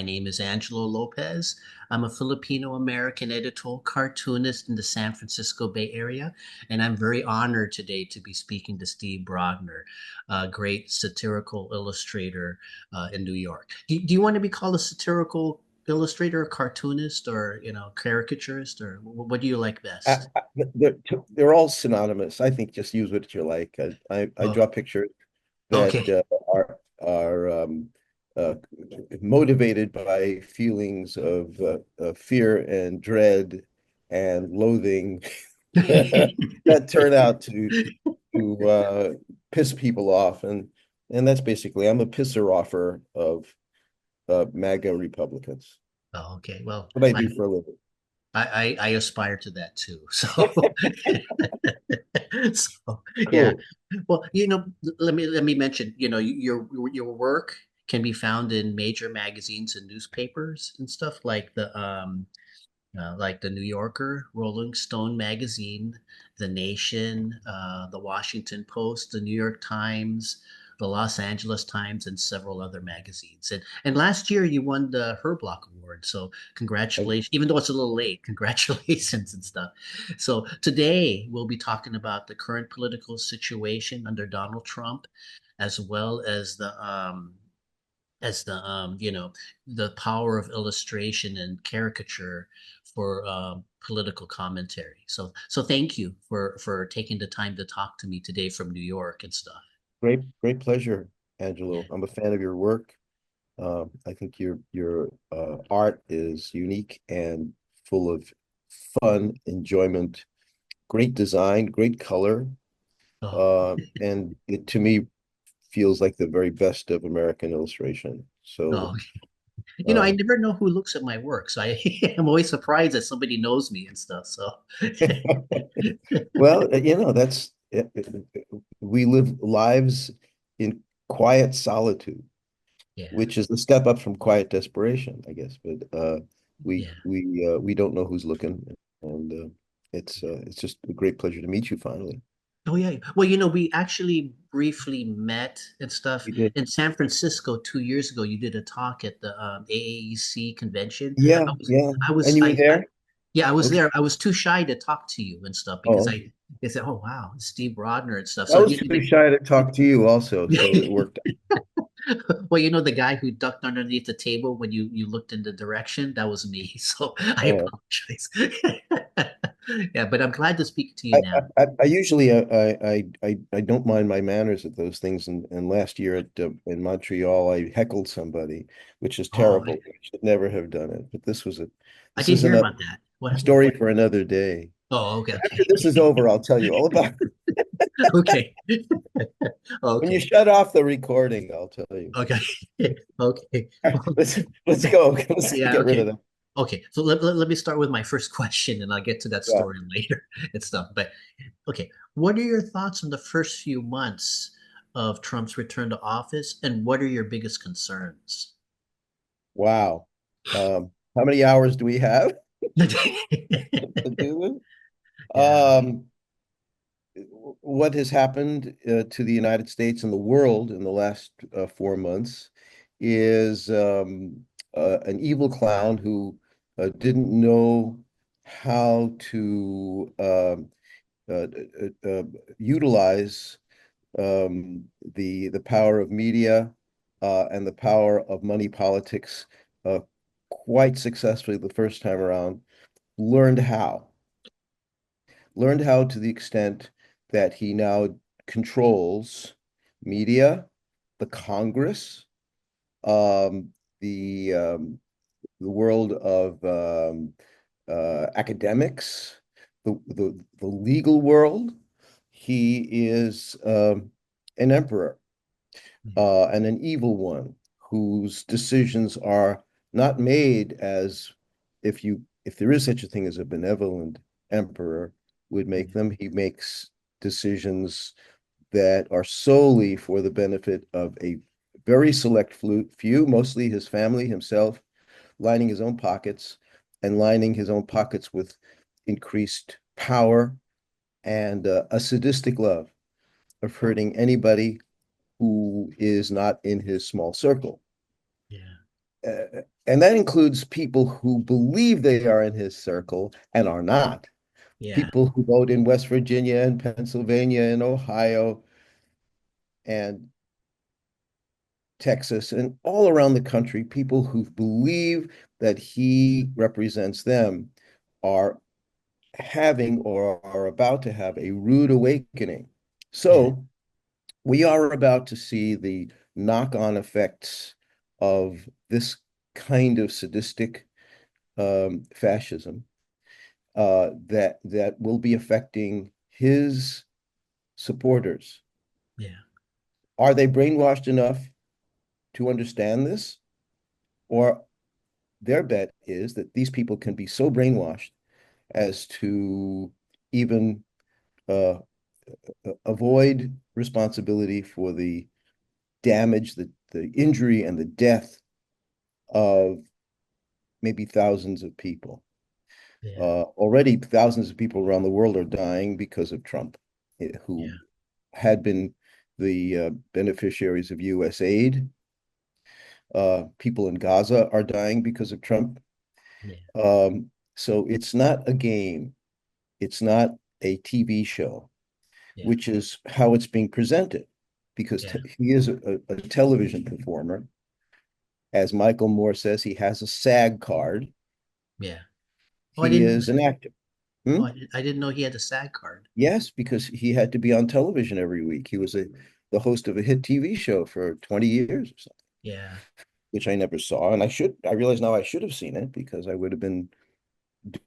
My name is Angelo Lopez. I'm a Filipino-American editorial cartoonist in the San Francisco Bay Area, and I'm very honored today to be speaking to Steve Brodner, a great satirical illustrator in New York. Do you want to be called a satirical illustrator, cartoonist, or caricaturist, or what do you like best? They're all synonymous. I think just use what you like. I Oh, draw pictures that okay. are uh, motivated by feelings of fear and dread and loathing that turn out to piss people off, and that's basically I'm a pisser offer of MAGA Republicans. Oh, okay. Well, What I I do for a living. I aspire to that too. So, so yeah. Cool. Well, let me mention, your work can be found in major magazines and newspapers and stuff like the New Yorker, Rolling Stone magazine, The Nation, the Washington Post, the New York Times, the Los Angeles Times, and several other magazines. And last year you won the Herblock Award, so I, congratulations. Even though it's a little late, congratulations and stuff. So today we'll be talking about the current political situation under Donald Trump, as well as the power of illustration and caricature for political commentary. So thank you for taking the time to talk to me today from New York and stuff. great pleasure, Angelo. I'm a fan of your work. I think your art is unique and full of fun, enjoyment, great design, great color, Oh, and it to me feels like the very best of American illustration. So, oh. I um, never know who looks at my work, so I am always surprised that somebody knows me and stuff. So well, that's we live lives in quiet solitude, yeah, which is a step up from quiet desperation, I guess. But yeah. we don't know who's looking, and it's just a great pleasure to meet you finally. Oh yeah. Well, we actually briefly met and stuff We did. in San Francisco 2 years ago. You did a talk at the AAEC convention. Yeah, I was, yeah. I was, And you were I there? yeah, I was Okay. there. I was too shy to talk to you and stuff because Oh, I said, "Oh wow, Steve Brodner and stuff." I So was too shy to talk to you also, so it worked. well, the guy who ducked underneath the table when you looked in the direction, that was me. So I Yeah. apologize. Yeah, but I'm glad to speak to you now. I usually I don't mind my manners at those things, and last year in Montreal I heckled somebody, which is Oh, terrible. I should never have done it. But I this didn't is hear another about that. What? story for another day. Oh, okay, After okay. this is over, I'll tell you all about it. Okay. When you Okay. shut off the recording, I'll tell you. Okay. Okay. All right, let's go. Let's Yeah, get rid of okay. that. Okay. So let me start with my first question and I'll get to that Yeah. story later and stuff. But okay. What are your thoughts on the first few months of Trump's return to office and what are your biggest concerns? Wow. How many hours do we have to do this? Yeah. Um, what has happened to the United States and the world in the last 4 months is an evil clown who didn't know how to uh, utilize the power of media and the power of money politics uh, quite successfully the first time around. Learned how learned how to the extent that he now controls media, the Congress, um, the um, the world of academics, the legal world. He is an emperor and an evil one whose decisions are not made as if there is such a thing as a benevolent emperor would make them. He makes decisions that are solely for the benefit of a very select few, mostly his family, himself, lining his own pockets and lining his own pockets with increased power and a sadistic love of Oh, hurting anybody who is not in his small circle. yeah. and that includes people who believe they are in his circle and are not. Yeah. People who vote in West Virginia and Pennsylvania and Ohio and Texas and all around the country, people who believe that he represents them are having or are about to have a rude awakening. Yeah. So we are about to see the knock-on effects of this kind of sadistic fascism that will be affecting his supporters. Yeah. Are they brainwashed enough to understand this? Or their bet is that these people can be so brainwashed as to even uh, avoid responsibility for the damage, the injury, and the death of maybe thousands of people. Yeah. Already, thousands of people around the world are dying because of Trump, who Yeah. had been the beneficiaries of U.S. aid. People in Gaza are dying because of Trump. Yeah. So it's not a game. It's not a TV show, Yeah. which is how it's being presented, because Yeah. he is a television performer. As Michael Moore says, he has a SAG card. Yeah. Oh, I He didn't know is an that. actor. Oh, Hmm? I didn't know he had a SAG card. Yes, because he had to be on television every week. He was the host of a hit TV show for 20 years or something, Yeah. which I never saw. And I realize now I should have seen it because I would have been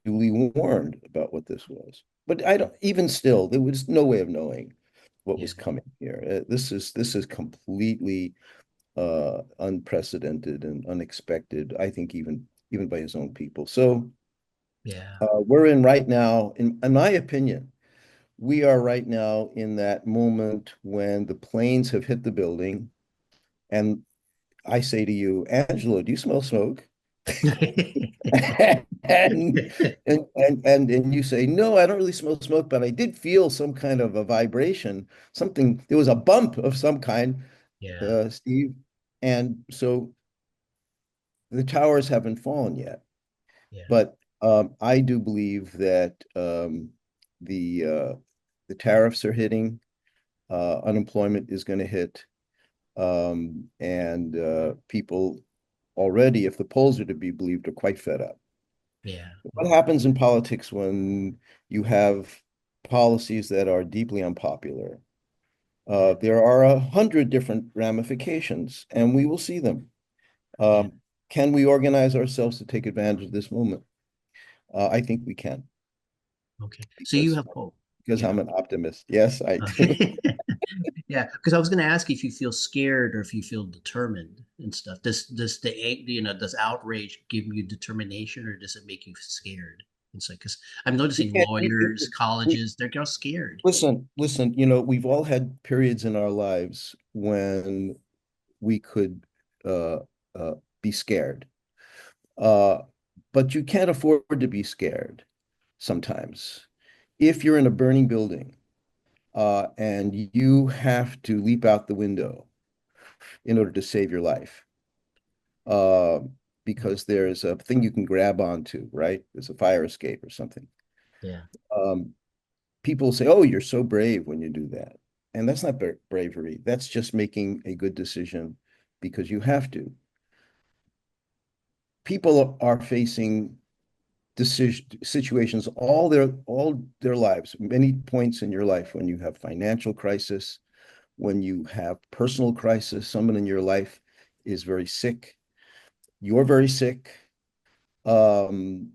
duly warned about what this was. But I don't, even still, there was no way of knowing what Yeah. was coming here. This is completely unprecedented and unexpected, I think even by his own people. So Yeah. we're in right now, in my opinion, we are right now in that moment when the planes have hit the building, and I say to you, Angelo, do you smell smoke? and, and you say, no, I don't really smell smoke, but I did feel some kind of a vibration, something, there was a bump of some kind, Yeah. Steve. And so the towers haven't fallen yet. Yeah. But I do believe that the the tariffs are hitting, unemployment is going to hit, and people already, if the polls are to be believed, are quite fed up. Yeah. What happens in politics when you have policies that are deeply unpopular? Yeah. There are 100 different ramifications, and we will see them. Yeah. Can we organize ourselves to take advantage of this moment? I think we can Okay. So you because have hope. because You I'm have an optimist. Yes, I do. okay. Yeah, because I was going to ask if you feel scared or if you feel determined and stuff. Does does outrage give you determination or does it make you scared? It's like because I'm We noticing can't. lawyers, We colleges, they're all scared. listen. We've all had periods in our lives when we could uh, uh, be scared, uh, but you can't afford to be scared sometimes. If you're in a burning building and you have to leap out the window in order to save your life, uh, because there's a thing you can grab onto, right? There's a fire escape or something. Yeah, Um, People say, "Oh, you're so brave when you do that," and that's not bravery. That's just making a good decision because you have to. People are facing decision situations all their lives, many points in your life when you have financial crisis, when you have personal crisis, someone in your life is very sick, you're very sick, um,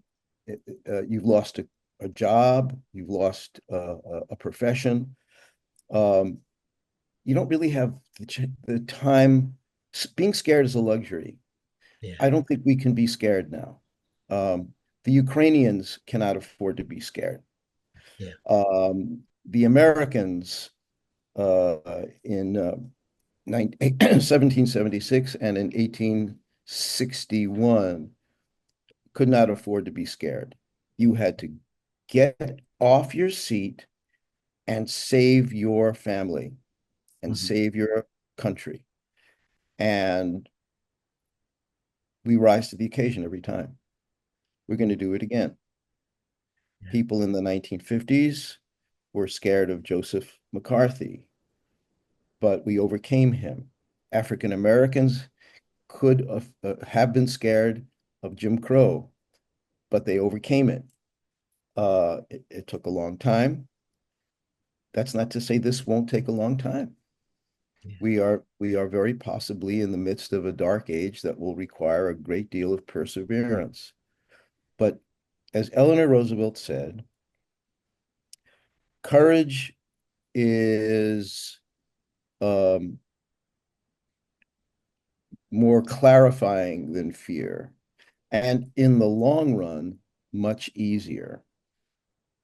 you've lost a job, you've lost a profession. Um, you don't really have the time. Being scared is a luxury. yeah, I don't think we can be scared now. The Ukrainians cannot afford to be scared. yeah. The Americans in 1776 and in 1861 could not afford to be scared. You had to get off your seat and save your family and Hmm. save your country. And we rise to the occasion every time. We're going to do it again. Yeah. People in the 1950s were scared of Joseph McCarthy, but we overcame him. African Americans could have been scared of Jim Crow, but they overcame it. It took a long time. That's not to say this won't take a long time. Yeah. We are very possibly in the midst of a dark age that will require a great deal of perseverance. But as Eleanor Roosevelt said, courage is um, more clarifying than fear, and in the long run, much easier.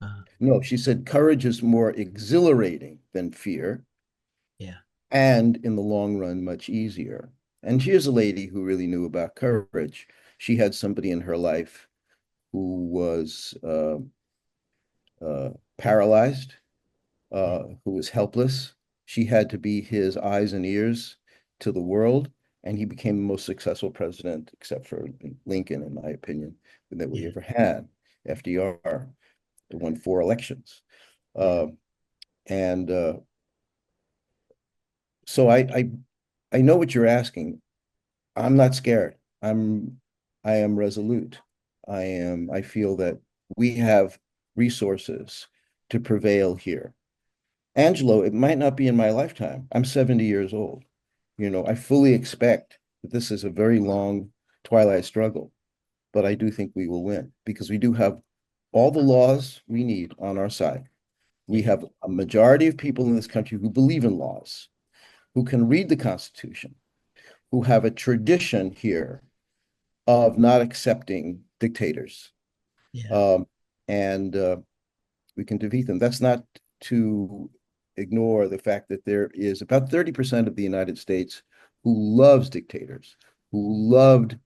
Uh, No, she said courage is more exhilarating than fear, yeah. and in the long run, much easier. And here's a lady who really knew about courage. She had somebody in her life who was paralyzed, Yeah. who was helpless. She had to be his eyes and ears to the world, and he became the most successful president, except for Lincoln, in my opinion, that we Yeah. ever had. FDR won 4 elections. Yeah. Uh, and so I know what you're asking. I'm not scared. I am resolute. I feel that we have resources to prevail here. Angelo, it might not be in my lifetime. I'm 70 years old. I fully expect that this is a very long twilight struggle, but I do think we will win because we do have all the laws we need on our side. We Yeah. have a majority of people in this country who believe in laws, who can read the Constitution, who have a tradition here of not accepting dictators. Yeah. Um, and we can defeat them. That's not to ignore the fact that there is about 30% of the United States who loves dictators, who loved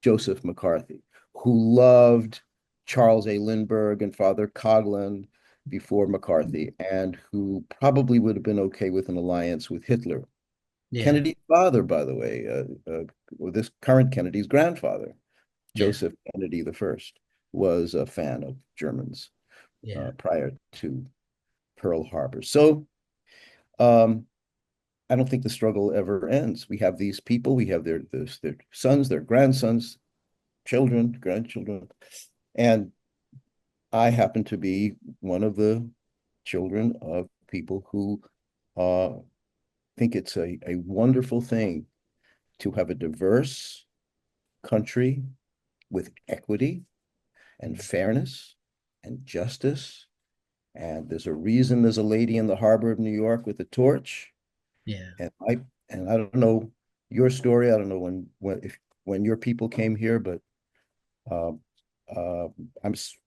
Joseph McCarthy, who loved Charles A. Lindbergh and Father Coughlin before McCarthy, and who probably would have been okay with an alliance with Hitler. Yeah. Kennedy's father, by the way, or this current Kennedy's grandfather, Yeah. Joseph Kennedy the First, was a fan of Germans Yeah. prior to Pearl Harbor. So um, I don't think the struggle ever ends. We have these people, we have their sons, their grandsons, children, grandchildren, and I happen to be one of the children of people who uh, think it's a wonderful thing to have a diverse country with equity and fairness and justice. And there's a reason there's a lady in the harbor of New York with a torch. Yeah. And I don't know your story. I don't know when your people came here, but uh, uh,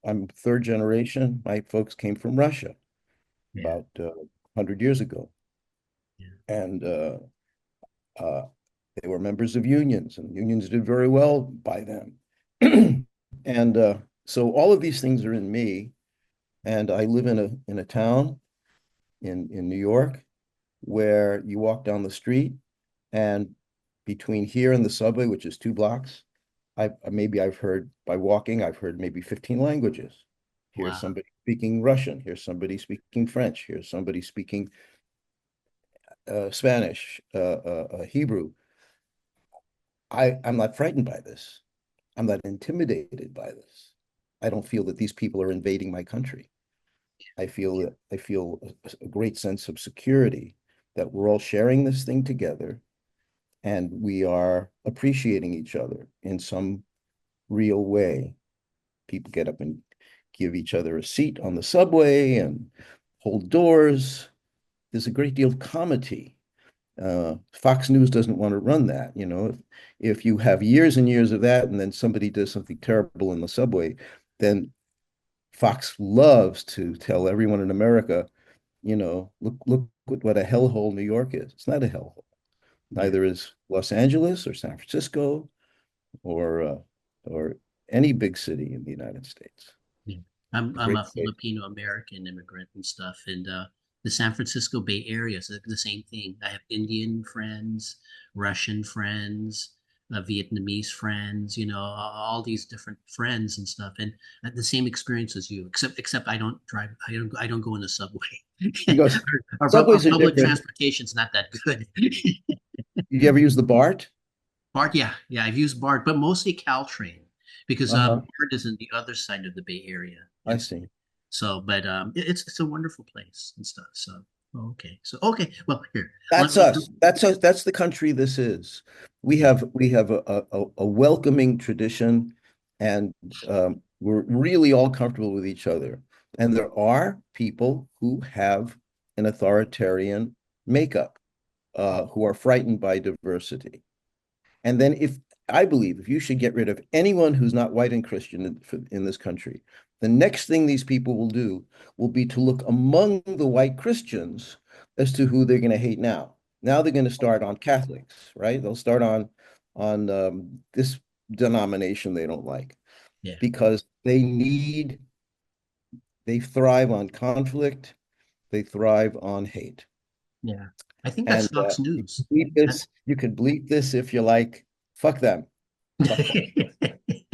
I'm third generation. My folks came from Russia Yeah. about 100 years ago, Yeah. and uh, they were members of unions, and unions did very well by them. And so all of these things are in me, and I live in a town in New York where you walk down the street, and between here and the subway, which is 2 blocks, I've heard by walking, I've heard maybe 15 languages. Here's Wow. somebody speaking Russian. Here's somebody speaking French. Here's somebody speaking Spanish, Hebrew. I'm not frightened by this. I'm not intimidated by this. I don't feel that these people are invading my country. I feel a great sense of security that we're all sharing this thing together and we are appreciating each other in some real way. People get up and give each other a seat on the subway and hold doors. There's a great deal of comity. Fox News doesn't want to run that. If you have years and years of that, and then somebody does something terrible in the subway, then Fox loves to tell everyone in America, look what a hellhole New York is. It's not a hellhole. Yeah. Neither is Los Angeles or San Francisco or any big city in the United States. Yeah. A I'm great a place. Filipino American immigrant and stuff, and the San Francisco Bay Area is the same thing. I have Indian friends, Russian friends, Vietnamese friends, all these different friends and stuff, and the same experience as you, except I don't drive, I don't go in the subway. Because Our subways are public different. transportation's not that good. You ever use the BART? BART, yeah, yeah, I've used BART, but mostly Caltrain because Uh-huh. BART is in the other side of the Bay Area, I and see. so, but it's a wonderful place and stuff. So, okay, so okay, well, here, That's us. That's us. That's the country this is. We yeah, have a welcoming tradition, and we're really all comfortable with each other. And there are people who have an authoritarian makeup, who are frightened by diversity. And then if I believe if you should get rid of anyone who's not white and Christian in this country, the next thing these people will do will be to look among the white Christians as to who they're going to hate now. Now they're going to start on Catholics, right? They'll start on this denomination they don't like yeah, because they thrive on conflict, they thrive on hate. yeah. I think that's And Fox News. you could bleep this if you like. Fuck them. Fuck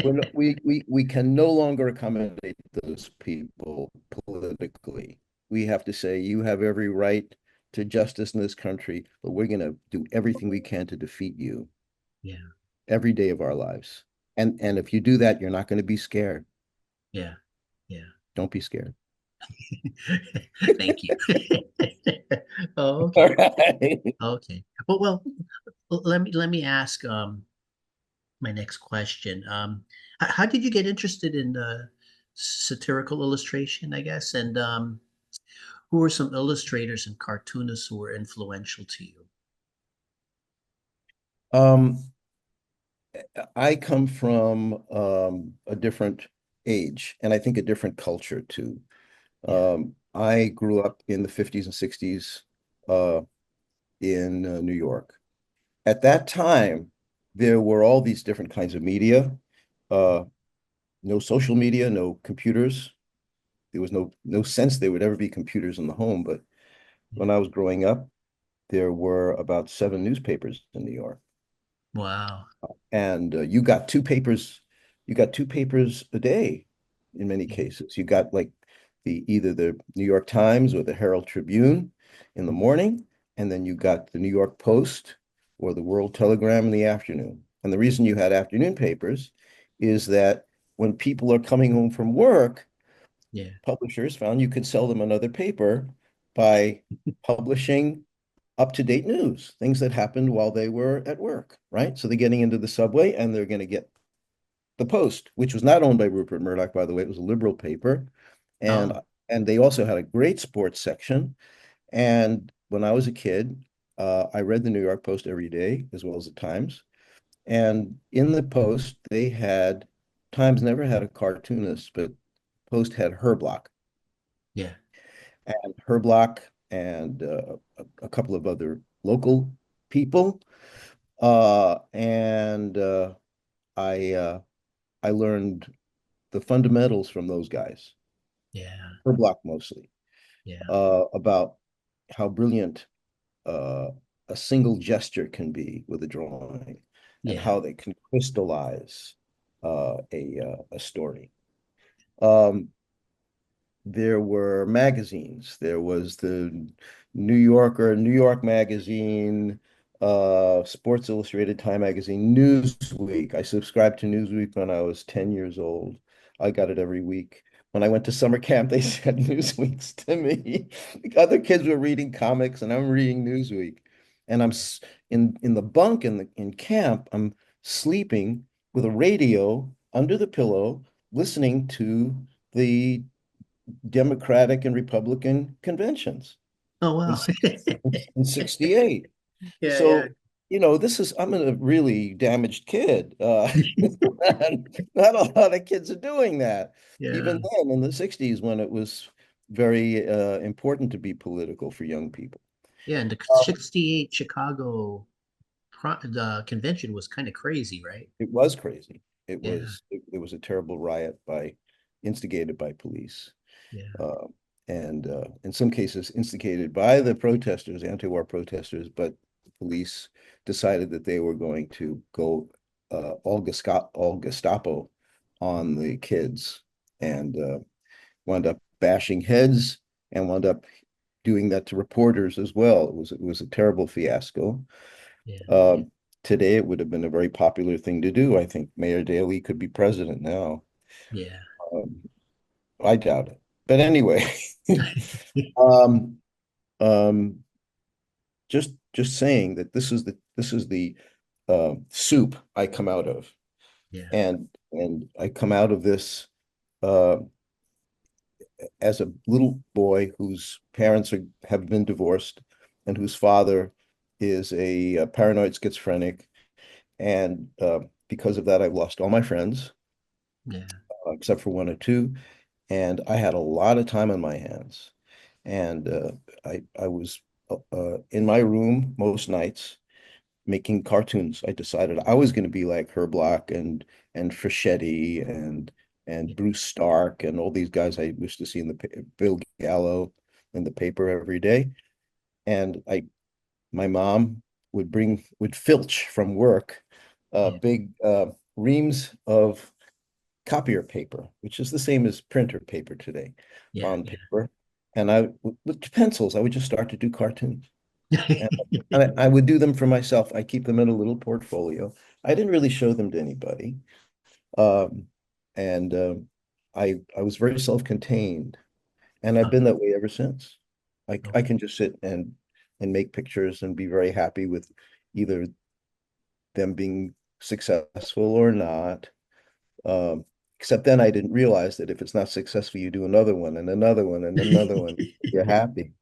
them. We can no longer accommodate those people politically. We have to say you have every right to justice in this country, but we're going to do everything we can to defeat you Yeah, every day of our lives. And if you do that, you're not going to be scared. yeah, yeah. Don't be scared. Thank you. Oh, All okay, right. okay. Well, let me ask my next question. How did you get interested in satirical illustration, I guess, and who were some illustrators and cartoonists who were influential to you? Um, I come from a different age and I think a different culture too. Yeah, I grew up in the 50s and 60s uh, in New York. At that time, there were all these different kinds of media. Uh, no social media, no computers. There was no sense there would ever be computers in the home. But yeah. when I was growing up, there were about 7 newspapers in New York, Wow. and you got two papers a day in many Yeah, cases. You got like the either the New York Times or the Herald Tribune in the morning, and then you got the New York Post or the World Telegram in the afternoon. And the reason you had afternoon papers is that when people are coming home from work, yeah, publishers found you could sell them another paper by publishing up-to-date news, things that happened while they were at work, right? So they're getting into the subway and they're going to get the Post, which was not owned by Rupert Murdoch, by the way. It was a liberal paper. And oh, and they also had a great sports section. And when I was a kid, I read the New York Post every day, as well as the Times. And in the Post, they had Times never had a cartoonist, but Post had Herblock yeah, and Herblock and a couple of other local people. And I I learned the fundamentals from those guys, yeah, Herblock mostly, yeah, about how brilliant uh, a single gesture can be with a drawing, and yeah, how they can crystallize a story. Um, there were magazines. There was the New Yorker, New York Magazine, Sports Illustrated, Time Magazine, Newsweek. I subscribed to Newsweek when I was 10 years old. I got it every week. When I went to summer camp, they sent Newsweeks to me. Other kids were reading comics, and I'm reading Newsweek. And in the bunk in camp. I'm sleeping with a radio under the pillow, listening to the Democratic and Republican conventions oh in, wow. in 68. Yeah, yeah, So, I'm a really damaged kid. Not a lot of kids are doing that. yeah, Even then, in the 60s, when it was very important to be political for young people. yeah. And the Um, 68 Chicago the convention was kind of crazy, right? it was crazy. Yeah, It was a terrible riot instigated by police. yeah, uh, and in some cases instigated by the protesters, anti-war protesters, but the police decided that they were going to go all Gestapo on the kids, and wound up bashing heads and wound up doing that to reporters as well. It was a terrible fiasco. Yeah. Today, it would have been a very popular thing to do. I think Mayor Daley could be president now. Yeah. Um, I doubt it. But anyway, um, um, just saying that this is the soup I come out of, Yeah. and I come out of this uh, as a little boy whose parents have been divorced and whose father is a paranoid schizophrenic, and because of that, I've lost all my friends Yeah. except for one or two, and I had a lot of time on my hands, and I was in my room most nights making cartoons. I decided I was going to be like Herblock and Fischetti and Yeah. Bruce Stark and all these guys I used to see in the Bill Gallo in the paper every day. And my mom would filch from work Yeah. big reams of copier paper, which is the same as printer paper today, Yeah. bond paper. And with pencils, I would just start to do cartoons. Yeah. And I would do them for myself. I keep them in a little portfolio. I didn't really show them to anybody. Um, and I was very self-contained, and I've been that way ever since. I Okay. can just sit and make pictures and be very happy with either them being successful or not. Um, Except then I didn't realize that if it's not successful, you do another one and another one and another one. You're happy.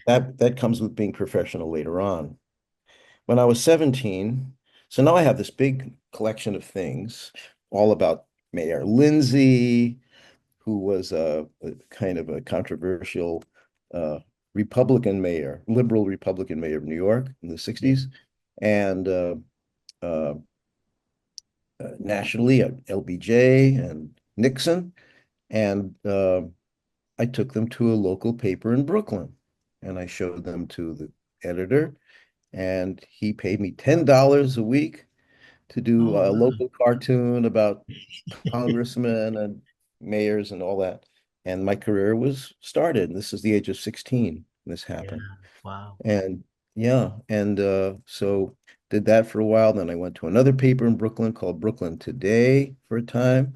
But that comes with being professional later on. When I was 17, so now I have this big collection of things all about Mayor Lindsay, who was a kind of a controversial uh, Republican mayor, liberal Republican mayor of New York in the Yeah. 60s, and uh, nationally, LBJ and Nixon. And I took them to a local paper in Brooklyn, and I showed them to the editor, and he paid me $10 a week to do Oh, a wow. local cartoon about congressmen and mayors and all that. And my career was started. This is the age of 16. This Yeah. happened. Wow. And yeah, and so did that for a while. Then I went to another paper in Brooklyn called Brooklyn Today for a time,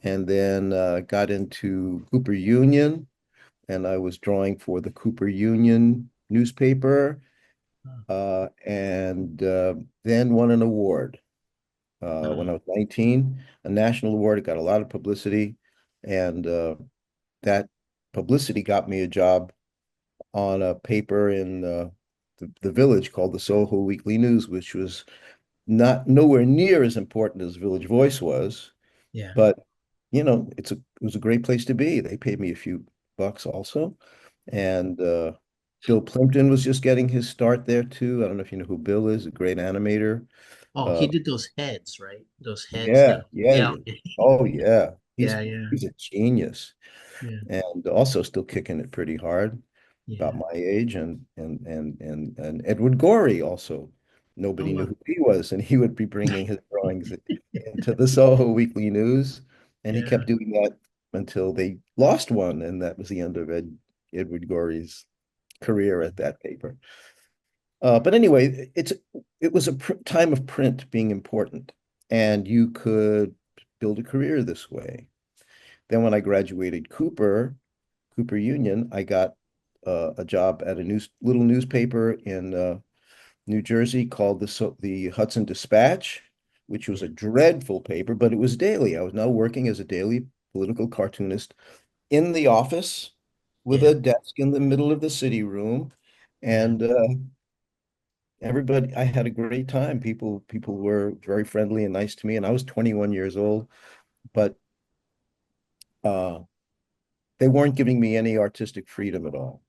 and then got into Cooper Union, and I was drawing for the Cooper Union newspaper, Oh, and then won an award when I was 19, a national award. It got a lot of publicity, and that publicity got me a job on a paper in the village called the Soho Weekly News, which was not nowhere near as important as Village Voice was, yeah. but it was a great place to be. They paid me a few bucks also, and Bill Plimpton was just getting his start there too. I don't know if you know who Bill is, a great animator. Oh, he Uh, did those heads, right? Those heads that, yeah, yeah, yeah. yeah. Oh yeah, Yeah. Yeah. he's a genius, Yeah. and also still kicking it pretty hard about Yeah. my age, and Edward Gorey also. Oh, Nobody knew wow. who he was, and he would be bringing his drawings into the Soho Weekly News, and he kept Yeah. doing that until they lost one, and that was the end of Edward Gorey's career at that paper. But anyway, it was a time of print being important, and you could build a career this way. Then when I graduated Cooper Union, I got a job at a little newspaper in New Jersey called the Hudson Dispatch, which was Yeah. a dreadful paper, but it was daily. I was now working as a daily political cartoonist in the office with Yeah. a desk in the middle of the city room, Yeah. and everybody. I had a great time. People were very friendly and nice to me, and I was 21 years old, but uh, they weren't giving me any artistic freedom at all.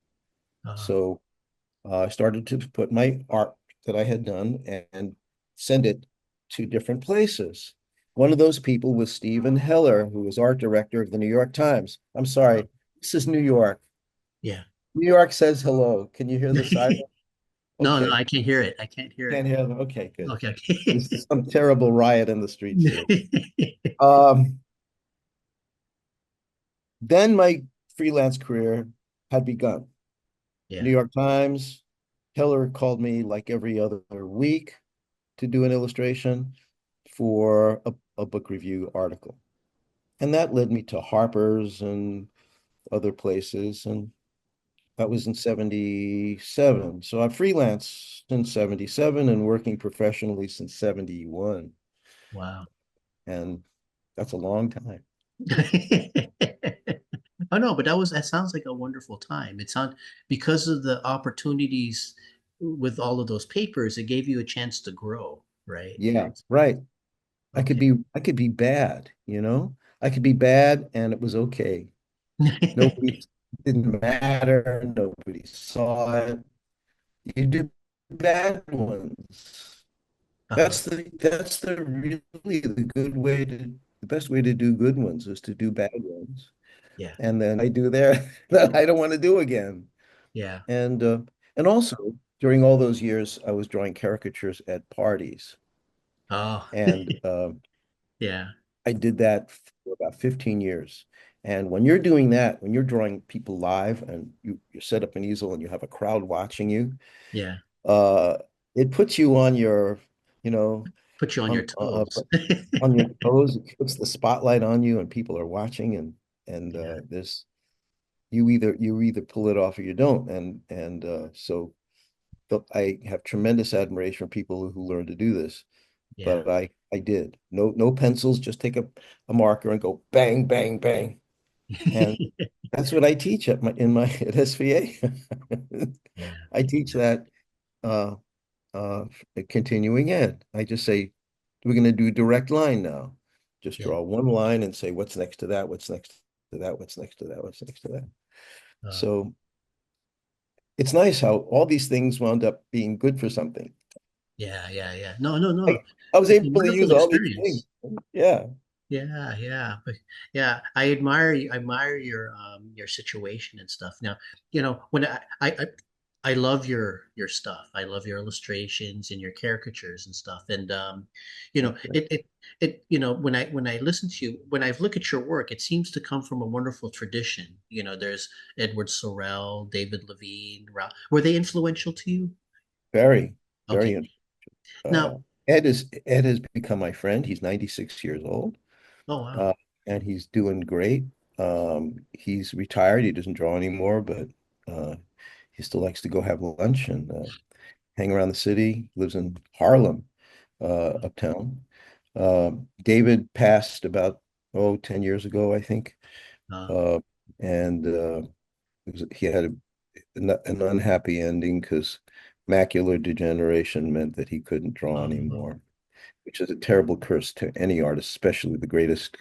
Uh, So I started to put my art that I had done and send it to different places. One of those people was Stephen Heller, who was art director of the New York Times. I'm sorry, this is New York. yeah. New York says hello. Can you hear the siren? No, no, Okay. I can't hear it. I can't hear it. Can't hear them. Okay, good. Okay, There's some terrible riot in the streets here. okay. Um, then my freelance career had begun. New Yeah, York Times, Hiller called me like every other week to do an illustration for a book review article. And that led me to Harper's and other places. And that was in 77. So I've freelanced since 77 and working professionally since 71. wow. And that's a long time. Oh no, but that sounds like a wonderful time. It sound because of the opportunities with all of those papers, it gave you a chance to grow, right? Yeah, right. Okay. I could be bad, you know? I could be bad and it was okay. Nobody didn't matter, nobody saw it. You do bad ones. Uh-huh. That's the really the best way to do good ones is to do bad ones. Yeah. And then I do there that I don't want to do again. Yeah. And uh and also during all those years I was drawing caricatures at parties. Oh, And yeah. I did that for about 15 years. And when you're doing that, when you're drawing people live and you set up an easel and you have a crowd watching you, Yeah. uh, it puts you on your, you know, Put you on your on toes. on your toes. It puts the spotlight on you, and people are watching, and Yeah. this you either pull it off or you don't. So I have tremendous admiration for people who learn to do this. Yeah. But I did. No pencils, just take a marker and go bang, bang, bang. And that's what I teach at my in my at SVA. Yeah. I teach that uh uh continuing ed. I just say we're gonna do direct line now. Just Yeah. draw one line and say what's next to that, what's next to that, what's next to that, what's next to that. Uh, So it's nice how all these things wound up being good for something. yeah. Yeah. Yeah. No, no, no. I was It's a able to wonderful use all these things. experience. Yeah. Yeah, yeah, yeah. I admire your situation and stuff. Now, when I love your stuff. I love your illustrations and your caricatures and stuff. And you know, it when I listen to you, when I look at your work, it seems to come from a wonderful tradition. There's Edward Sorel, David Levine. Were they influential to you? Very, Okay. very. Uh, Now, Ed has become my friend. He's 96 years old, oh wow. uh, and he's doing great. He's retired. He doesn't draw anymore, but uh, he still likes to go have lunch and hang around the city. Lives in Harlem, uptown. David passed about 10 years ago, I think, Uh, uh, and he had an unhappy ending because macular degeneration meant that he couldn't draw oh, anymore, which is a terrible curse to any artist, especially the greatest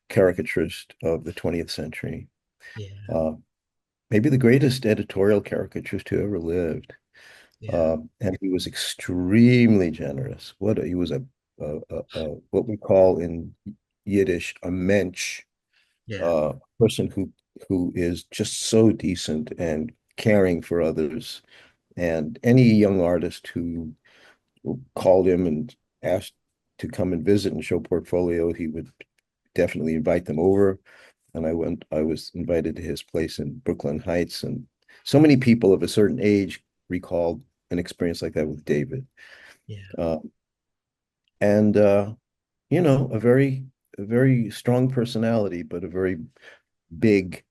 caricaturist of the 20th century. yeah, Uh, Maybe the greatest editorial caricaturist who ever lived. yeah, And he was extremely generous. He was what we call in Yiddish a mensch, yeah, person who is just so decent and caring for others. And any young artist who called him and asked to come and visit and show portfolio, he would definitely invite them over. And I was invited to his place in Brooklyn Heights. And so many people of a certain age recalled an experience like that with David. yeah, Uh, and a very strong personality, but a very big,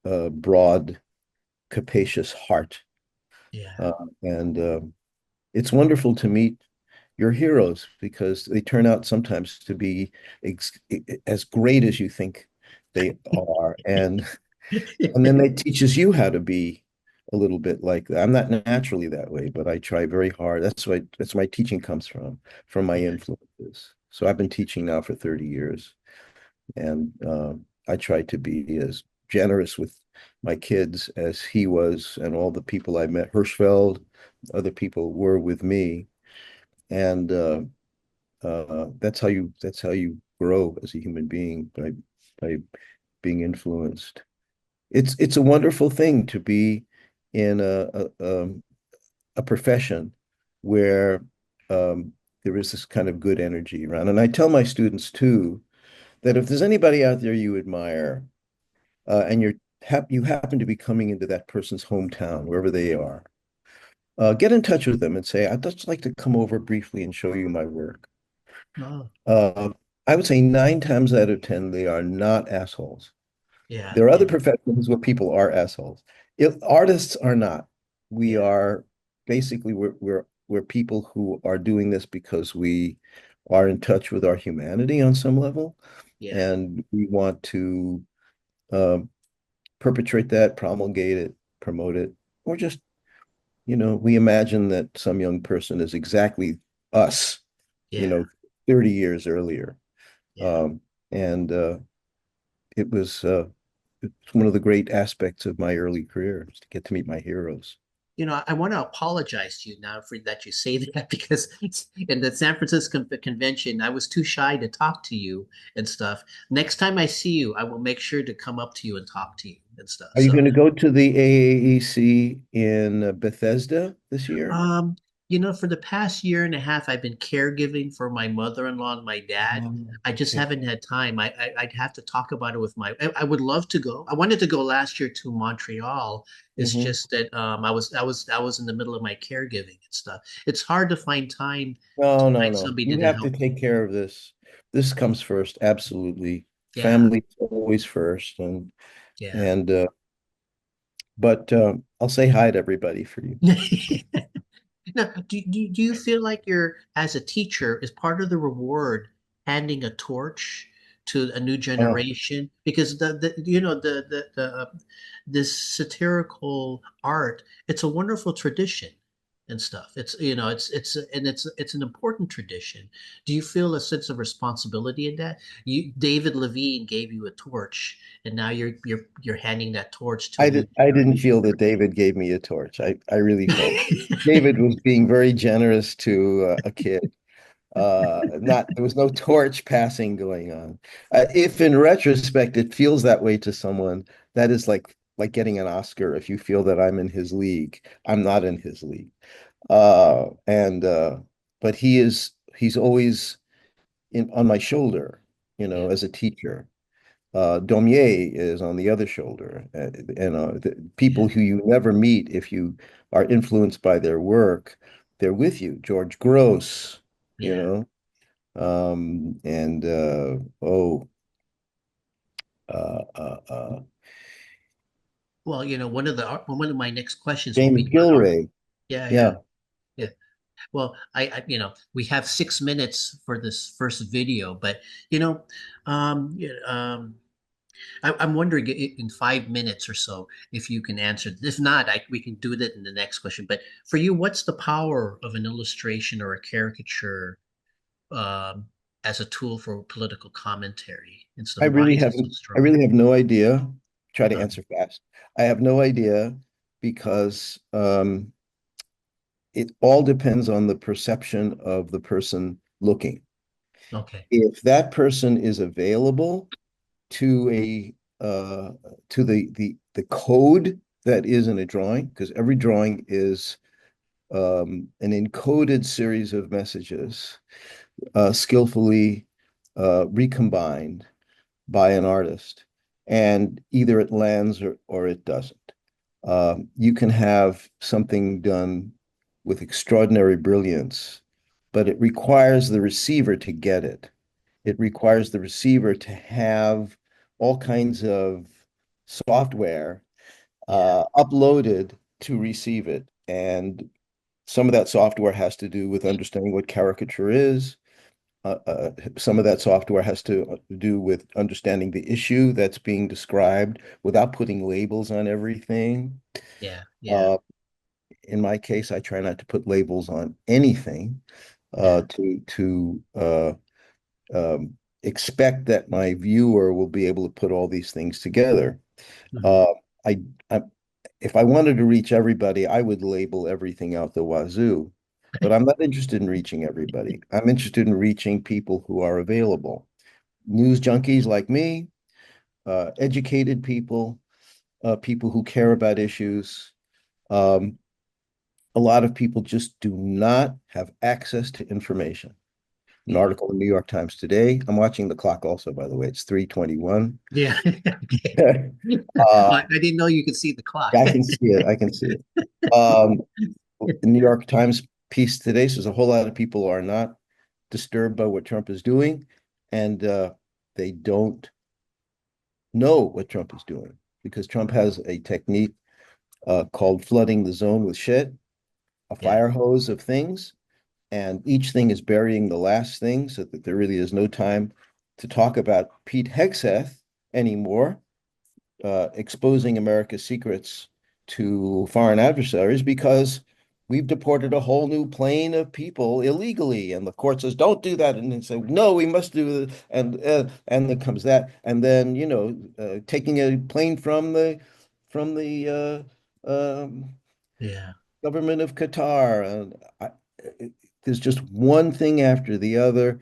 broad, capacious heart. yeah, Uh, and It's wonderful to meet your heroes because they turn out sometimes to be as great as you think they are. And then it teaches you how to be a little bit like that. I'm not naturally that way, but I try very hard. That's my teaching comes from my yeah, influences. So I've been teaching now for 30 years, and I try to be as generous with my kids as he was, and all the people I met, Hirschfeld, other people were with me, and that's how you grow as a human being by being influenced. It's a wonderful thing to be in a a profession where there is this kind of good energy around. And I tell my students too that if there's anybody out there you admire, and you happen to be coming into that person's hometown, wherever they are, get in touch with them and say, I'd just like to come over briefly and show you my work. Oh, Uh, I would say 9 times out of 10, they are not assholes. yeah, There are other yeah, professions where people are assholes. If artists are not, we yeah, are basically we're people who are doing this because we are in touch with our humanity on some level, yeah. and we want to um, perpetrate that, promulgate it, promote it, or just, we imagine that some young person is exactly us, you Yeah, know, 30 years earlier. yeah. Um, and it was it's one of the great aspects of my early career is to get to meet my heroes. I want to apologize to you now for that you say that because in the San Francisco convention, I was too shy to talk to you and stuff. Next time I see you, I will make sure to come up to you and talk to you and stuff. Are you So going to go to the AAEC in Bethesda this year? Um, for the past year and a half, I've been caregiving for my mother-in-law and my dad. I just Okay. haven't had time. I'd have to talk about it with I would love to go. I wanted to go last year to Montreal. It's Hmm. just that I was in the middle of my caregiving and stuff. It's hard to find time to No, no, find no. somebody You to have to help. take care of this. This comes first, absolutely. Yeah, Family always first, yeah. and but I'll say hi to everybody for you. Now, do you feel like you're, as a teacher, is part of the reward handing a torch to a new Oh, generation? Because this satirical art, it's a wonderful tradition and stuff. It's an important tradition. Do you feel a sense of responsibility in that? David Levine gave you a torch, and now you're handing that torch to a new I didn't generation. feel that David gave me a torch. I really felt David was being very generous to a kid. Not There was no torch passing going on. If in retrospect it feels that way to someone, that is like getting an Oscar. If you feel that I'm in his league, I'm not in his league. And but he's always on my shoulder, Yeah, as a teacher. Daumier is on the other shoulder. The yeah, people who you never meet if you are influenced by their work, they're with you. George Gross, you yeah. know, and oh, uh, uh, uh, Well, one of my next questions will be James about art. Gilray. Yeah, yeah, Yeah. yeah. Well, we have 6 minutes for this first video, but you know, yeah, I'm wondering in 5 minutes or so if you can answer. If not, we can do that in the next question. But for you, what's the power of an illustration or a caricature um, as a tool for political commentary and stuff? Why is it so I strong? really have no idea. Try to Uh, answer fast. I have no idea because it all depends on the perception of the person looking. okay. If that person is available to a to the code that is in a drawing, because every drawing is an encoded series of messages, skillfully recombined by an artist, and either it lands or it doesn't. You can have something done with extraordinary brilliance, but it requires the receiver to get it. It requires the receiver to have all kinds of software Yeah, uploaded to receive it. And some of that software has to do with understanding what caricature is. Some of that software has to do with understanding the issue that's being described without putting labels on everything. yeah, yeah, Uh, in my case, I try not to put labels on anything yeah. to expect that my viewer will be able to put all these things together. Mhm. Uh, I, I if I wanted to reach everybody, I would label everything out the wazoo. But I'm not interested in reaching everybody. I'm interested in reaching people who are available. News junkies like me, educated people, people who care about issues, um, a lot of people just do not have access to information. An Yeah. article in the New York Times today. I'm watching the clock also, by the way. It's 3:21. Yeah. Okay. Uh, I didn't know you could see the clock. I can see it. I can see it. Um, the New York Times piece today says a whole lot of people are not disturbed by what Trump is doing, and they don't know what Trump is doing because Trump has a technique called flooding the zone with shit, a Yeah. fire hose of things, and each thing is burying the last thing so that there really is no time to talk about Pete Hegseth anymore, exposing America's secrets to foreign adversaries because we've deported a whole new plane of people illegally, and the court says don't do that, and they say no, we must do it, and then comes that, and then taking a plane from the Yeah. government of Qatar, and there's just one thing after the other.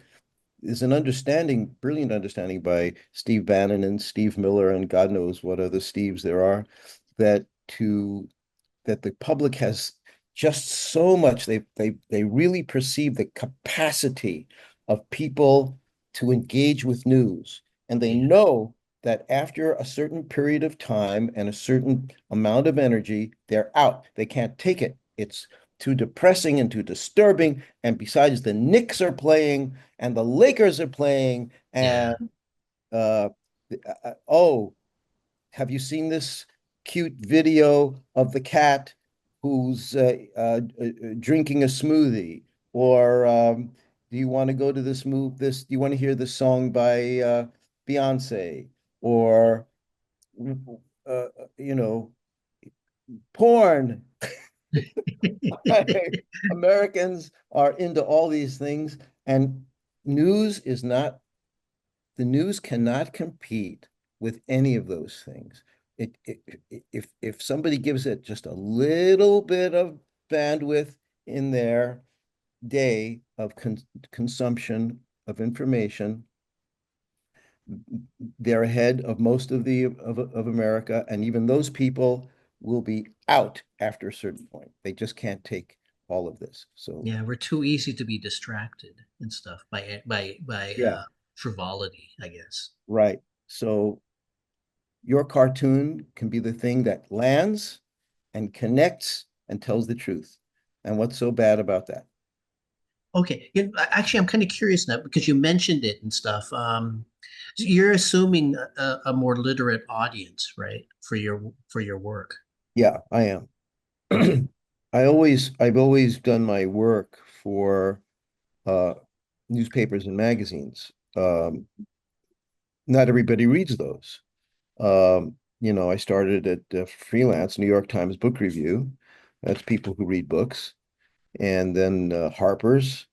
Is an understanding, brilliant understanding by Steve Bannon and Steve Miller and God knows what other Steves there are, that to that the public has just so much. They really perceive the capacity of people to engage with news, and they Yeah. know that after a certain period of time and a certain amount of energy, they're out. They can't take it. It's too depressing and too disturbing. And besides, the Knicks are playing and the Lakers are playing, Yeah. and uh, oh, have you seen this cute video of the cat who's drinking a smoothie? Or do you want to go to this move? Do you want to hear this song by Beyonce? Or uh, you know, porn. Americans are into all these things, and news is not the news cannot compete with any of those things. If somebody gives it just a little bit of bandwidth in their day of consumption of information, they're ahead of most of America, and even those people will be out after a certain point. They just can't take all of this. So Yeah. We're too easy to be distracted and stuff by yeah, frivolity, I guess. right. So your cartoon can be the thing that lands and connects and tells the truth. And what's so bad about that? Okay. Actually, I'm kind of curious now because you mentioned it and stuff. So you're assuming a more literate audience, right, for your work. Yeah, I am. I've always done my work for uh, newspapers and magazines. Not everybody reads those. I started at freelance New York Times Book Review. That's people who read books, and then Harper's,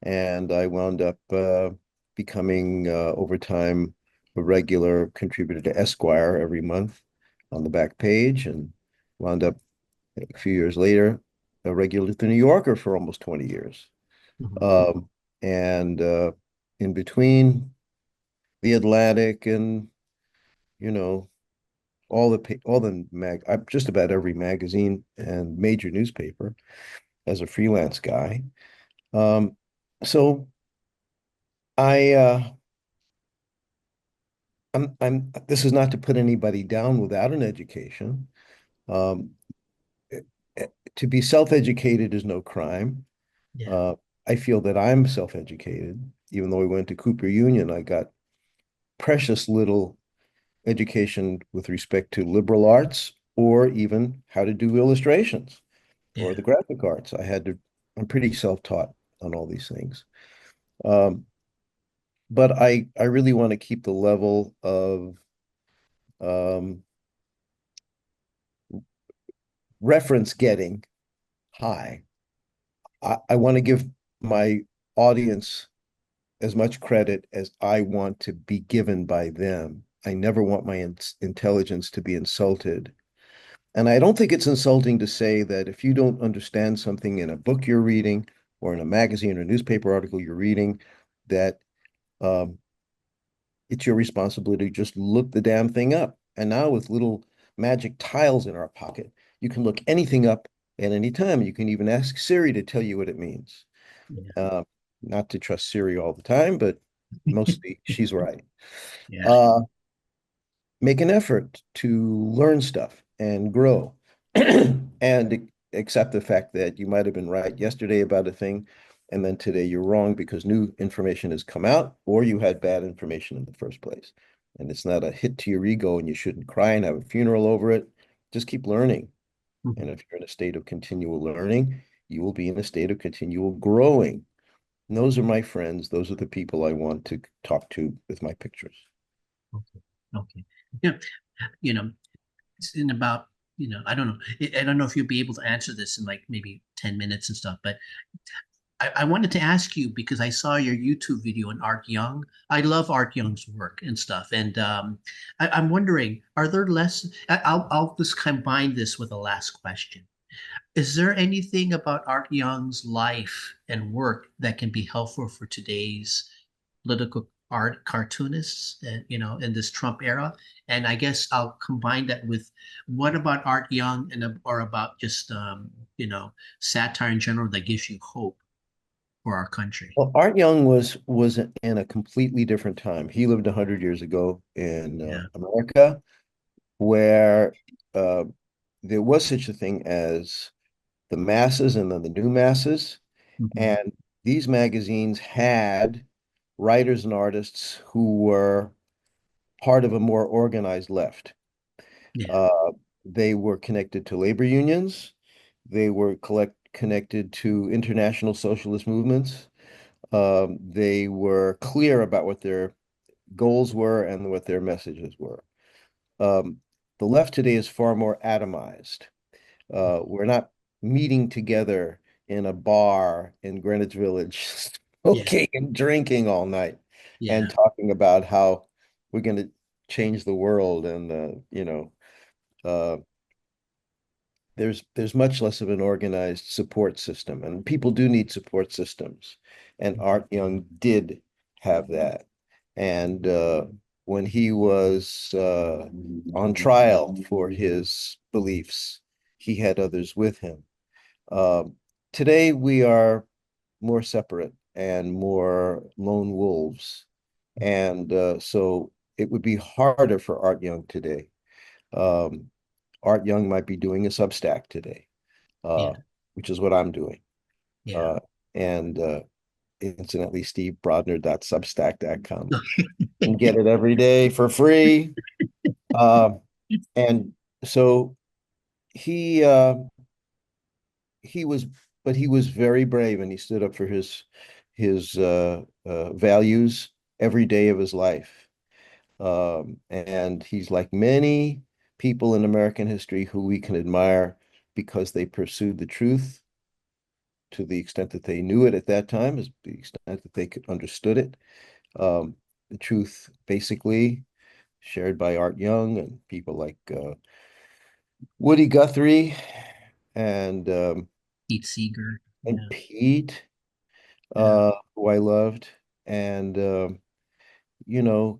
and I wound up becoming over time a regular contributor to Esquire every month on the back page, and wound up a few years later a regular to the New Yorker for almost 20 years. Mhm. And in between the Atlantic and you know all the just about every magazine and major newspaper as a freelance guy. Um, so I this is not to put anybody down without an education. Um, eh, to be self-educated is no crime. Yeah. Uh, I feel that I'm self-educated. Even though I went to Cooper Union, I got precious little education with respect to liberal arts or even how to do illustrations or Yeah. the graphic arts. I'm pretty self-taught on all these things. Um, but I really want to keep the level of um, reference getting high. I want to give my audience as much credit as I want to be given by them. I never want my intelligence to be insulted. And I don't think it's insulting to say that if you don't understand something in a book you're reading or in a magazine or newspaper article you're reading, that um, it's your responsibility to just look the damn thing up. And now with little magic tiles in our pocket, you can look anything up at any time. You can even ask Siri to tell you what it means. Yeah. Uh, Not to trust Siri all the time, but mostly she's right. Yeah. Uh, Make an effort to learn stuff and grow and accept the fact that you might have been right yesterday about a thing, and then today you're wrong because new information has come out or you had bad information in the first place. And it's not a hit to your ego, and you shouldn't cry and have a funeral over it. Just keep learning. And Mhm. if you're in a state of continual learning, you will be in a state of continual growing. And those are my friends. Those are the people I want to talk to with my pictures. Okay. Okay. Yeah. You know, it's in about, I don't know. I don't know if you'll be able to answer this in like maybe 10 minutes and stuff, but I wanted to ask you because I saw your YouTube video on Art Young. I love Art Young's work and stuff. And I'm wondering, are there lessons? I'll just combine this with a last question. Is there anything about Art Young's life and work that can be helpful for today's political art cartoonists, in this Trump era? And I guess I'll combine that with what about Art Young or about just satire in general that gives you hope for our country? Well, Art Young was in a completely different time. He lived 100 years ago in Yeah. America, where uh, there was such a thing as the masses and then the new masses. Mhm. And these magazines had writers and artists who were part of a more organized left. Yeah. Uh, they were connected to labor unions. They were connected to international socialist movements. They were clear about what their goals were and what their messages were. Um, the left today is far more atomized. We're not meeting together in a bar in Greenwich Village, Yeah. smoking and drinking all night and Yeah. talking about how we're going to change the world. And, uh, there's much less of an organized support system, and people do need support systems. And Art Young did have that. And when he was on trial for his beliefs, he had others with him. Um, Today, we are more separate and more lone wolves. And so it would be harder for Art Young today. Um, Art Young might be doing a Substack today, Yeah. uh, which is what I'm doing. Yeah. Uh, and incidentally, stevebrodner.substack.com. You can get it every day for free. Uh, and so he uh, he was, but he was very brave, and he stood up for his values every day of his life. And he's like many people in American history who we can admire because they pursued the truth to the extent that they knew it at that time, as the extent that they could understood it. The truth basically shared by Art Young and people like Woody Guthrie and Pete Seeger. and Yeah. Pete, Yeah. who I loved, and you know,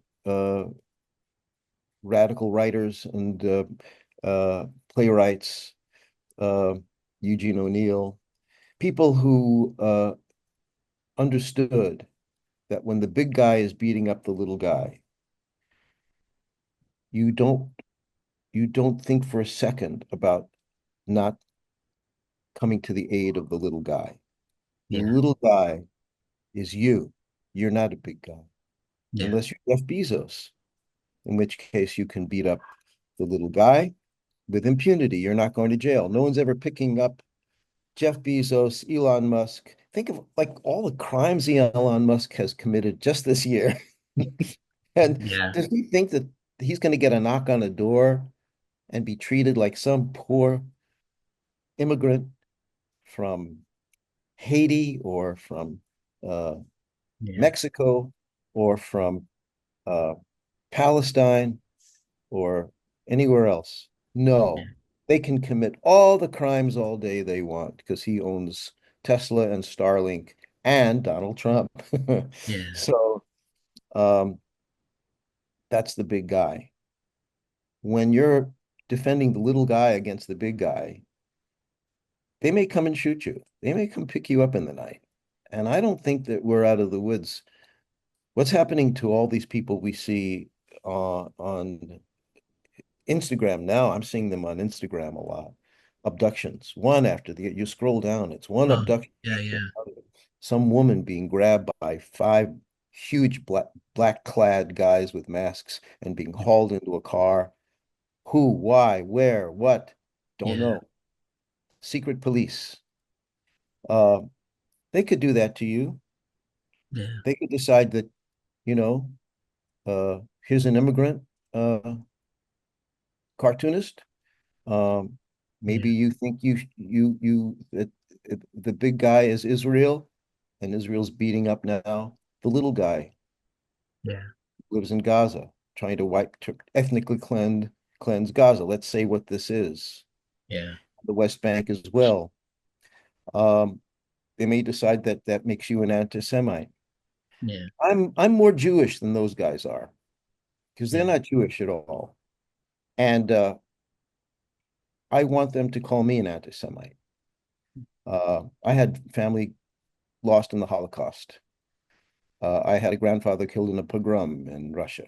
radical writers and playwrights, uh, Eugene O'Neill, people who understood that when the big guy is beating up the little guy, you don't you don't think for a second about not coming to the aid of the little guy. The Yeah. little guy is you. You're not a big guy Yeah. unless you're Jeff Bezos, in which case you can beat up the little guy with impunity. You're not going to jail. No one's ever picking up Jeff Bezos, Elon Musk. Think of like all the crimes Elon Musk has committed just this year. And Yeah. does he think that he's going to get a knock on the door and be treated like some poor immigrant from Haiti or from uh, Yeah. Mexico or from uh, Palestine or anywhere else? Yeah. No, they can commit all the crimes all day they want because he owns Tesla and Starlink and Donald Trump. Yeah. So um, that's the big guy. When you're defending the little guy against the big guy, they may come and shoot you. They may come pick you up in the night. And I don't think that we're out of the woods. What's happening to all these people we see on Instagram now? I'm seeing them on Instagram a lot. Abductions, one after the you scroll down, it's one Oh, abduction yeah, after yeah, another. Some woman being grabbed by five huge black clad guys with masks and being hauled into a car. Who, why, where, what? Don't yeah, know. Secret police. Uh, they could do that to you. yeah, They could decide that, you know, here's an immigrant cartoonist. Um, yeah, maybe you think that the big guy is Israel, and Israel's beating up now the little guy yeah, who lives in Gaza, trying to ethnically cleanse Gaza. Let's say what this is. yeah, The West Bank as well. Um, they may decide that that makes you an anti-Semite. yeah, I'm more Jewish than those guys are because they're yeah, not Jewish at all, and I want them to call me an anti-Semite. I had family lost in the Holocaust. I had a grandfather killed in a pogrom in Russia,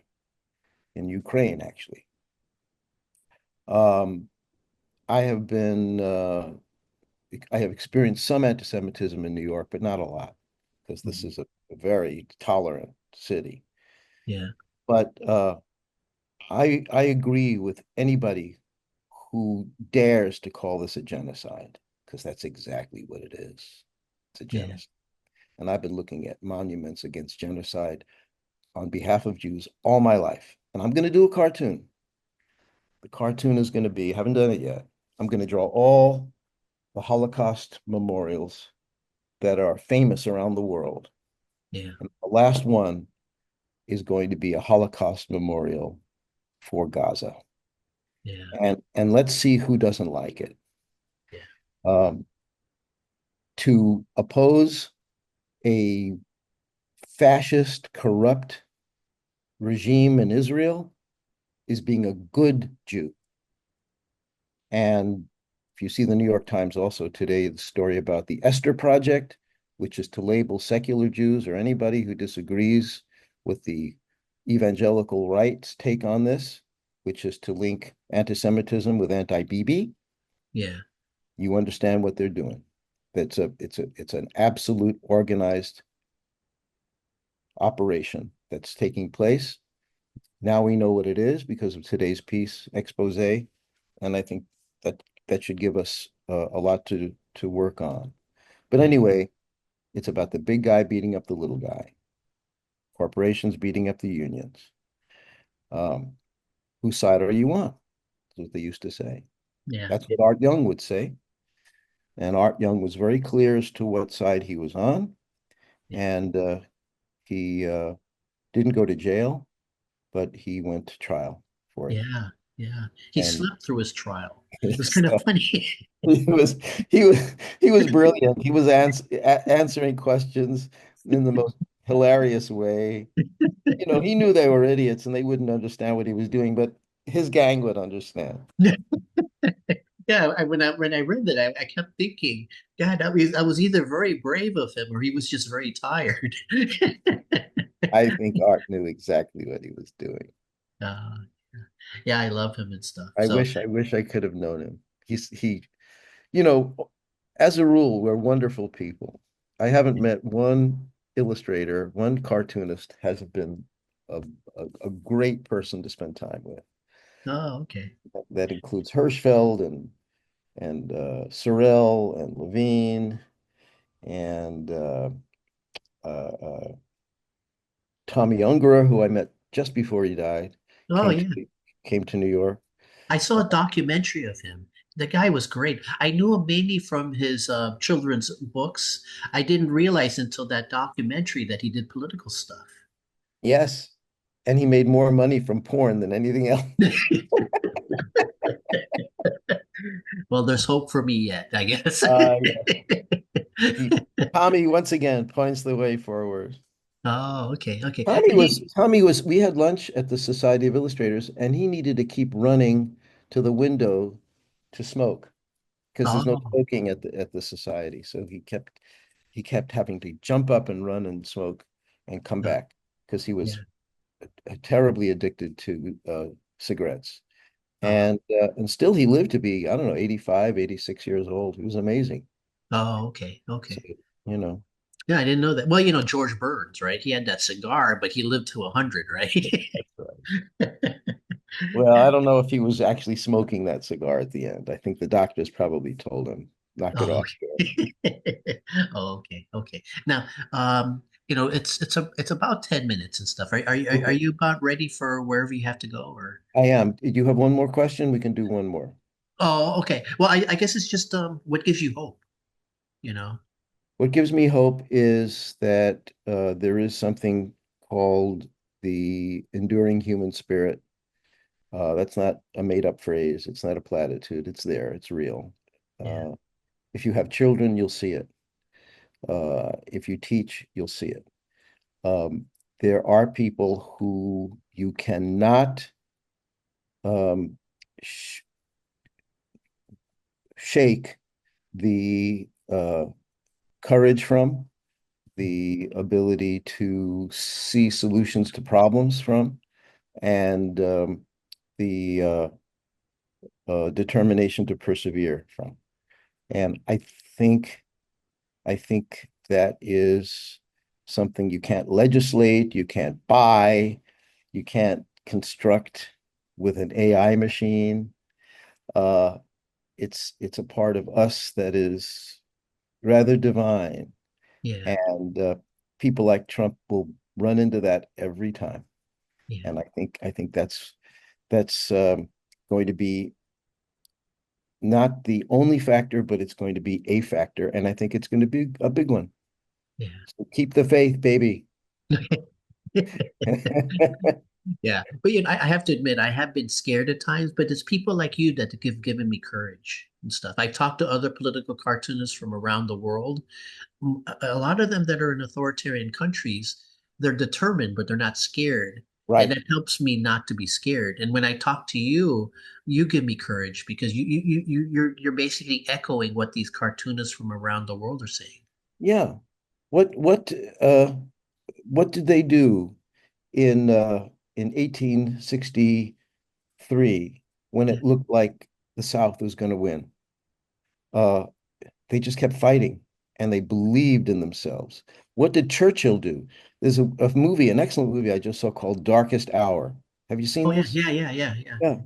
in Ukraine, actually. Um, I have been, I have experienced some anti-Semitism in New York, but not a lot, because this mm, is a very tolerant city. yeah, But I agree with anybody who dares to call this a genocide, because that's exactly what it is. It's a yeah, genocide. And I've been looking at monuments against genocide on behalf of Jews all my life. And I'm going to do a cartoon. The cartoon is going to be, haven't done it yet. I'm going to draw all the Holocaust memorials that are famous around the world. yeah, And the last one is going to be a Holocaust memorial for Gaza. yeah, And let's see who doesn't like it. yeah, Um, to oppose a fascist, corrupt regime in Israel is being a good Jew. And if you see the New York Times also today, the story about the Esther Project, which is to label secular Jews or anybody who disagrees with the evangelical right's take on this, which is to link anti-Semitism with anti-BB. yeah, You understand what they're doing. It's an absolute organized operation that's taking place. Now we know what it is because of today's piece expose, and I think that should give us a lot to work on. But yeah, anyway, it's about the big guy beating up the little guy, corporations beating up the unions. Um, whose side are you on? That's what they used to say. yeah, That's what Art Young would say. And Art Young was very clear as to what side he was on. yeah, And he didn't go to jail, but he went to trial for it. yeah, yeah. He And slept through his trial. It was kind of so funny. he was he was he was brilliant. He was answering questions in the most hilarious way. You know, he knew they were idiots and they wouldn't understand what he was doing, but his gang would understand. Yeah, when I read that, I kept thinking, God, I was either very brave of him or he was just very tired. I think Art knew exactly what he was doing. Uh, yeah, I love him and stuff. I So, wish I wish I could have known him. You know, as a rule, we're wonderful people. I haven't met one illustrator, one cartoonist has been a, a great person to spend time with. oh, okay. That includes Hirschfeld and Sorel and Levine and uh, Tommy Ungerer, who I met just before he died, Oh, came yeah. to came to New York. I saw a documentary of him. The guy was great. I knew him mainly from his children's books. I didn't realize until that documentary that he did political stuff. Yes, and he made more money from porn than anything else. Well, there's hope for me yet, I guess. Yeah. He, Tommy once again points the way forward. Oh, okay, okay. Tommy was we had lunch at the Society of Illustrators and he needed to keep running to the window to smoke. because there's no Oh, smoking at the society. So he kept having to jump up and run and smoke and come uh, back because he was yeah. terribly addicted to cigarettes. Uh, And still he lived to be, I don't know, 85, 86 years old. He was amazing. oh, okay, So, okay. you know, Yeah, I didn't know that. Well, George Burns, right? He had that cigar, but he lived to 100, right? that's right. Well, I don't know if he was actually smoking that cigar at the end. I think the doctors probably told him, knock it Oh, off there. okay. Oh, okay, okay. Now, it's about 10 minutes and stuff. Are Okay. you about ready for wherever you have to go, or? I am. Do you have one more question? We can do one more. Oh, okay. Well, I guess it's just what gives you hope, you know? What gives me hope is that there is something called the enduring human spirit. That's not a made-up phrase. It's not a platitude. It's there. It's real. Yeah, Uh, if you have children, you'll see it. If you teach, you'll see it. Um, there are people who you cannot um, sh shake the courage from, the ability to see solutions to problems from, and the determination to persevere from. And think I think that is something you can't legislate, you can't buy, you can't construct with an AI machine. Uh, it's a part of us that is rather divine, yeah, and people like Trump will run into that every time. yeah, And I think that's going to be not the only factor, but it's going to be a factor, and I think it's going to be a big one. yeah. So keep the faith, baby. Yeah, but I have to admit, I have been scared at times, but it's people like you that have given me courage and stuff. I talked to other political cartoonists from around the world. A lot of them that are in authoritarian countries, they're determined, but they're not scared. And Right. that helps me not to be scared. And when I talk to you, you give me courage because you're basically echoing what these cartoonists from around the world are saying. Yeah. What what uh what did they do in 1863 when Yeah. it looked like the South was going to win? Uh they just kept fighting and they believed in themselves. What did Churchill do? There's a movie, an excellent movie I just saw called Darkest Hour. Have you seen Oh yeah, this? yeah, yeah, yeah, yeah, Yeah.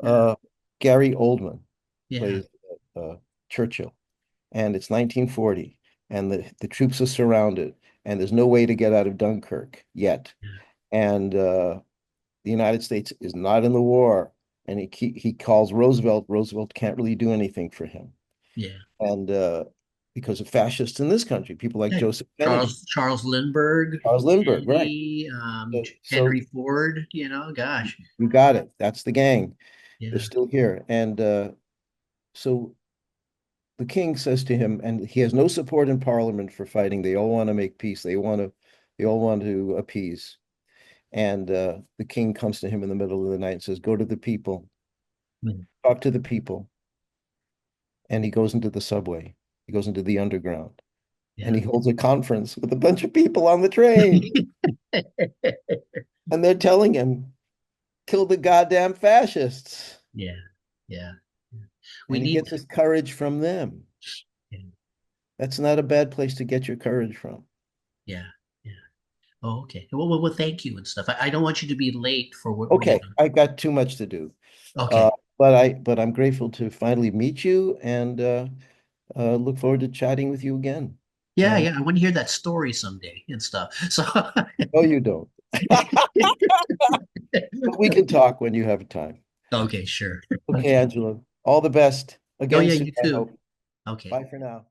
yeah, Uh Gary Oldman yeah, plays uh Churchill, and it's 1940, and the troops are surrounded, and there's no way to get out of Dunkirk yet. yeah, And the United States is not in the war, and he calls Roosevelt. Roosevelt can't really do anything for him, yeah. and because of fascists in this country, people like Yeah. Joseph Kennedy, Charles Lindbergh, Charles Lindbergh, right? Kennedy, So Henry Ford, gosh. you got it. That's the gang. They're Yeah, still here, and so the king says to him, and he has no support in Parliament for fighting. They all want to make peace. They all want to appease. And the king comes to him in the middle of the night and says, "Go to the people, mm, talk to the people." And he goes into the subway. He goes into the underground, and yeah. he holds a conference with a bunch of people on the train, and they're telling him, "Kill the goddamn fascists." Yeah, yeah. Yeah. We And he need gets that. his courage from them. Yeah, That's not a bad place to get your courage from. yeah, yeah. Oh, okay. Well, thank you and stuff. I don't want you to be late for Okay, I got too much to do. Uh, Okay. but I'm grateful to finally meet you, and look forward to chatting with you again. Yeah, And yeah. I want to hear that story someday and stuff. So, no, you don't. But we can talk when you have time. okay, sure. Okay, Okay. Angelo. All the best. Oh, Again yeah, soon, you I too. hope. Okay. Bye for now.